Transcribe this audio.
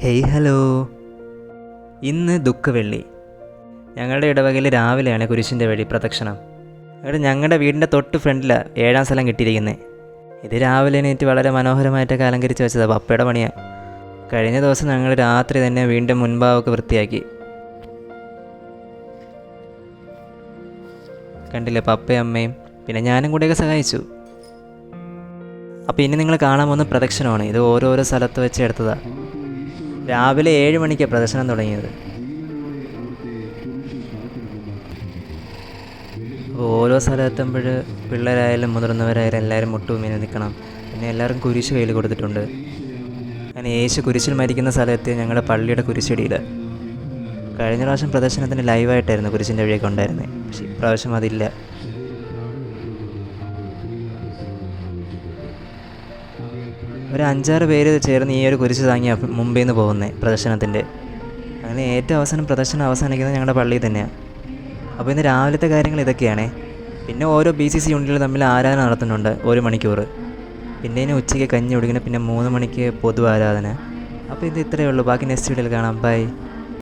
Hey hello. ഇന്ന് ദുഃഖവെള്ളി. ഞങ്ങളുടെ ഇടവകയിൽ രാവിലെയാണ് കുരിശിൻ്റെ വഴി പ്രദക്ഷിണം. അവിടെ ഞങ്ങളുടെ വീടിൻ്റെ തൊട്ട് ഫ്രണ്ടിലാണ് 7-ാം സ്ഥലം കിട്ടിയിരിക്കുന്നത്. ഇത് രാവിലെ എണീറ്റ് വളരെ മനോഹരമായിട്ടൊക്കെ അലങ്കരിച്ച് വെച്ചതാണ്. പപ്പയുടെ പണിയാണ്. കഴിഞ്ഞ ദിവസം ഞങ്ങൾ രാത്രി തന്നെ വീണ്ടും മുൻഭാഗമൊക്കെ വൃത്തിയാക്കി. കണ്ടില്ലേ, പപ്പയും അമ്മയും പിന്നെ ഞാനും കൂടെയൊക്കെ സഹായിച്ചു. അപ്പോൾ ഇനി നിങ്ങൾ കാണാൻ പോകുന്ന പ്രദക്ഷിണമാണ്. ഇത് ഓരോരോ സ്ഥലത്ത് വെച്ച് എടുത്തതാണ്. രാവിലെ 7 മണിക്കാണ് പ്രദർശനം തുടങ്ങിയത്. അപ്പോൾ ഓരോ സ്ഥലത്തെത്തുമ്പോൾ പിള്ളേരായാലും മുതിർന്നവരായാലും എല്ലാവരും മുട്ടുമീനെ നിൽക്കണം. പിന്നെ എല്ലാവരും കുരിശ് കയ്യിൽ കൊടുത്തിട്ടുണ്ട്. അങ്ങനെ യേശു കുരിശിൽ മരിക്കുന്ന സ്ഥലത്ത് ഞങ്ങളുടെ പള്ളിയുടെ കുരിശടിയിൽ. കഴിഞ്ഞ പ്രാവശ്യം പ്രദർശനത്തിന് ലൈവായിട്ടായിരുന്നു കുരിശിൻ്റെ വഴിയൊക്കെ ഉണ്ടായിരുന്നത്. പക്ഷേ ഇപ്രാവശ്യം അതില്ല. ഒരു 5-6 പേര് ചേർന്ന് ഈ ഒരു കുരിശ് താങ്ങിയാണ് മുമ്പിൽ നിന്ന് പോകുന്നത് പ്രദർശനത്തിൻ്റെ. അങ്ങനെ ഏറ്റവും അവസാനം പ്രദർശനം അവസാനിക്കുന്നത് ഞങ്ങളുടെ പള്ളിയിൽ തന്നെയാണ്. അപ്പോൾ ഇന്ന് രാവിലത്തെ കാര്യങ്ങൾ ഇതൊക്കെയാണേ. പിന്നെ ഓരോ BCC യൂണിറ്റുകൾ തമ്മിൽ ആരാധന നടത്തുന്നുണ്ട് 1 മണിക്കൂർ. പിന്നെ ഇനി ഉച്ചയ്ക്ക് കഞ്ഞി കുടിക്കണം. പിന്നെ 3 മണിക്ക് പൊതു ആരാധന. അപ്പോൾ ഇത് ഇത്രയേ ഉള്ളൂ. ബാക്കി നെക്സ്റ്റ് വീഡിയോയിൽ കാണാം. ബൈ.